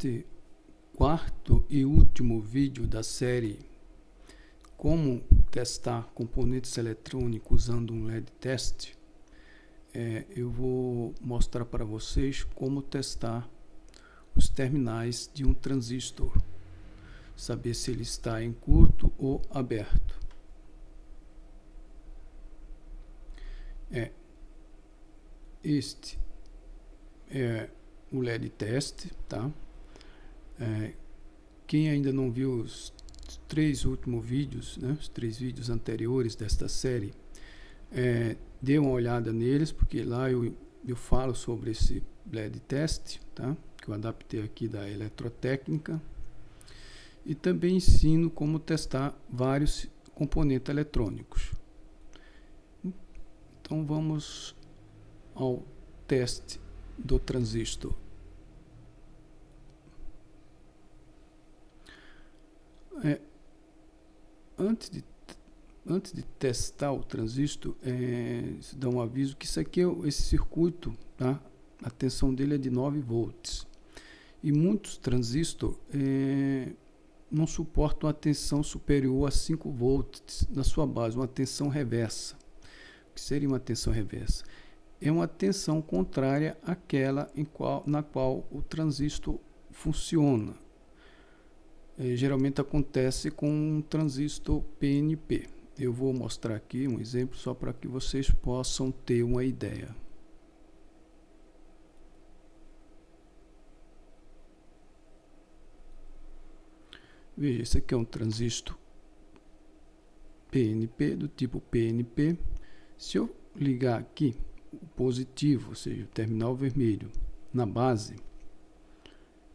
Neste quarto e último vídeo da série Como testar componentes eletrônicos usando um LED test, eu vou mostrar para vocês como testar os terminais de um transistor, saber se ele está em curto ou aberto. Este é o LED test, tá? Quem ainda não viu os três últimos vídeos, né, os 3 vídeos anteriores desta série, dê uma olhada neles, porque lá eu falo sobre esse LED test, tá? Que eu adaptei aqui da Eletrotécnica, e também ensino como testar vários componentes eletrônicos. Então vamos ao teste do transistor. Antes de testar o transistor, se dá um aviso que isso aqui esse circuito, tá? A tensão dele é de 9 volts. E muitos transistores não suportam a tensão superior a 5 volts na sua base, uma tensão reversa. O que seria uma tensão reversa? É uma tensão contrária àquela na qual o transistor funciona. Geralmente acontece com um transistor PNP. Eu vou mostrar aqui um exemplo só para que vocês possam ter uma ideia. Veja, esse aqui é um transistor PNP, do tipo PNP. Se eu ligar aqui o positivo, ou seja, o terminal vermelho, na base,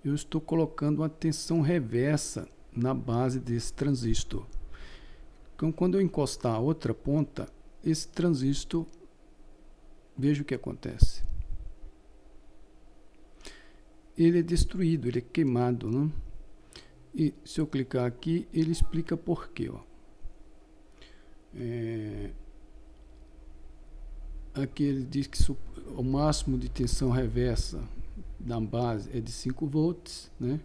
eu estou colocando uma tensão reversa na base desse transistor. Então, quando eu encostar a outra ponta, esse transistor, veja o que acontece. Ele é destruído, ele é queimado, né? E se eu clicar aqui, ele explica por quê. Aqui ele diz que o máximo de tensão reversa na base é de 5 volts, né?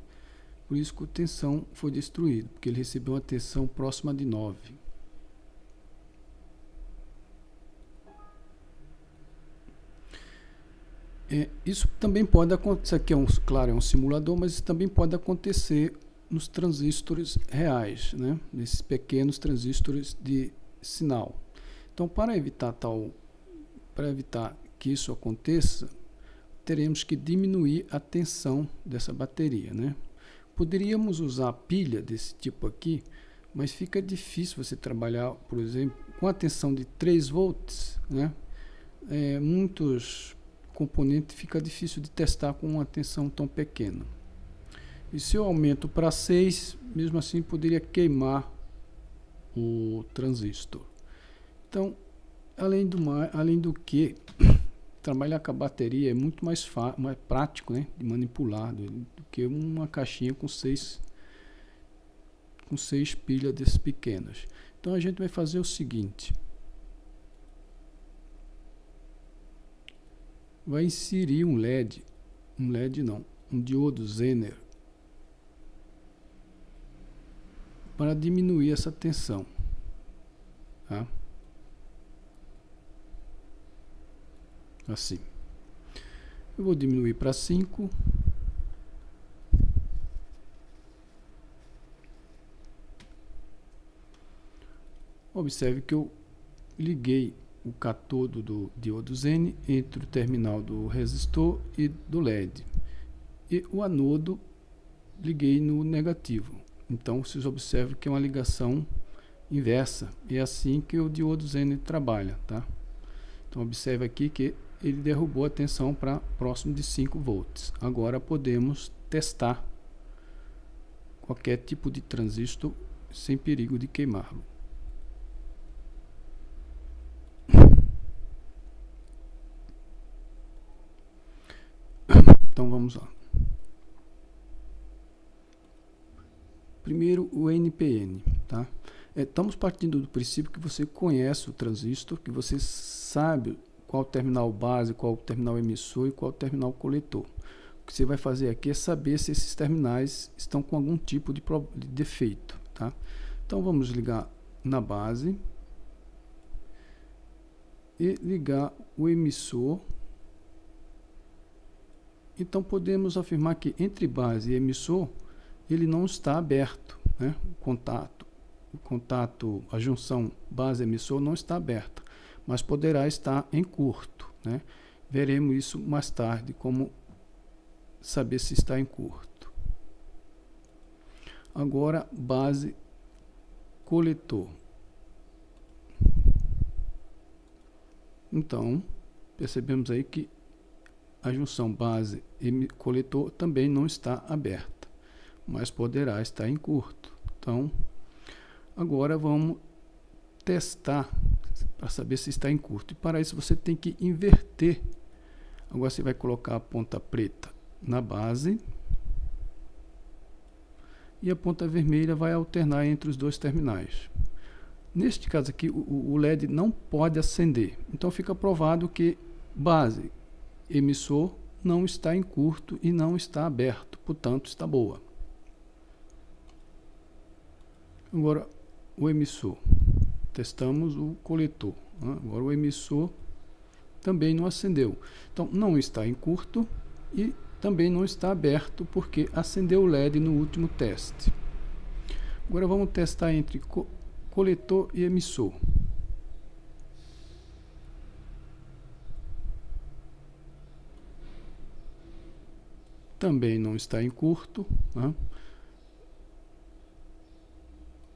Por isso que a tensão foi destruída, porque ele recebeu uma tensão próxima de 9. Isso também pode acontecer, aqui claro, é um simulador, mas isso também pode acontecer nos transistores reais, né? Nesses pequenos transistores de sinal. Então, para evitar que isso aconteça, teremos que diminuir a tensão dessa bateria, né? Poderíamos usar pilha desse tipo aqui, mas fica difícil você trabalhar, por exemplo, com a tensão de 3 volts, né? Muitos componentes fica difícil de testar com uma tensão tão pequena. E se eu aumento para 6, mesmo assim poderia queimar o transistor. Então, além do que trabalhar com a bateria é muito mais prático, né, de manipular do que uma caixinha com 6 pilhas dessas pequenas. Então a gente vai fazer o seguinte: vai inserir um diodo Zener para diminuir essa tensão, tá? Assim. Eu vou diminuir para 5. Observe que eu liguei o catodo do diodo Zener entre o terminal do resistor e do LED. E o anodo liguei no negativo. Então vocês observam que é uma ligação inversa. E é assim que o diodo Zener trabalha, tá? Então observe aqui que ele derrubou a tensão para próximo de 5 volts. Agora podemos testar qualquer tipo de transistor sem perigo de queimá-lo. Então vamos lá. Primeiro o NPN, tá? Estamos partindo do princípio que você conhece o transistor, que você sabe qual terminal base, qual terminal emissor e qual terminal coletor. O que você vai fazer aqui é saber se esses terminais estão com algum tipo de defeito, tá? Então vamos ligar na base e ligar o emissor. Então podemos afirmar que entre base e emissor ele não está aberto, né? O contato, a junção base-emissor não está aberta, mas poderá estar em curto, né? Veremos isso mais tarde, como saber se está em curto. Agora, base coletor. Então, percebemos aí que a junção base e coletor também não está aberta, mas poderá estar em curto. Então, agora vamos testar para saber se está em curto. E para isso você tem que inverter. Agora você vai colocar a ponta preta na base e a ponta vermelha vai alternar entre os dois terminais. Neste caso aqui, o LED não pode acender. Então fica provado que base emissor não está em curto e não está aberto, portanto está boa. Agora o emissor, testamos o coletor, né? Agora o emissor também não acendeu, então não está em curto e também não está aberto porque acendeu o LED no último teste. Agora vamos testar entre coletor e emissor. Também não está em curto, né?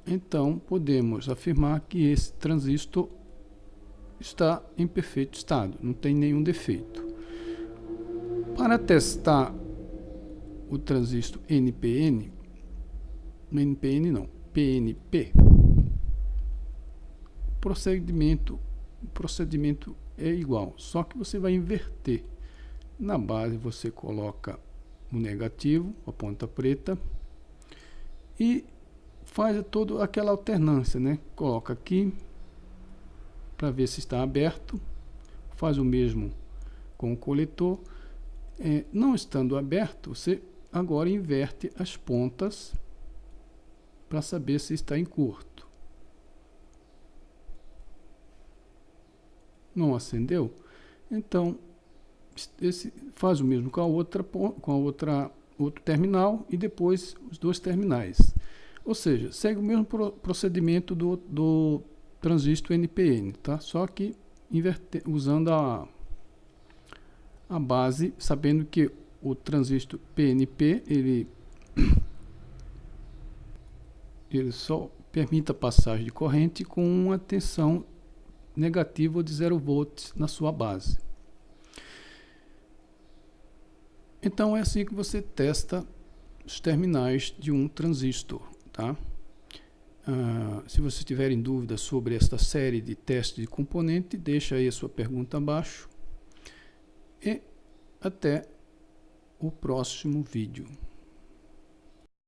Então podemos afirmar que esse transistor está em perfeito estado, não tem nenhum defeito. Para testar o transistor NPN, PNP, o procedimento é igual, só que você vai inverter. Na base você coloca o negativo, a ponta preta, e faz toda aquela alternância, né? Coloca aqui para ver se está aberto, faz o mesmo com o coletor. Não estando aberto, você agora inverte as pontas para saber se está em curto. Não acendeu? Então faz o mesmo com a outro terminal e depois os dois terminais. Ou seja, segue o mesmo procedimento do transistor NPN, tá? Só que usando a base, sabendo que o transistor PNP ele só permite a passagem de corrente com uma tensão negativa de 0 volts na sua base. Então é assim que você testa os terminais de um transistor, tá? Se você tiver em dúvida sobre esta série de testes de componente, deixa aí a sua pergunta abaixo e até o próximo vídeo.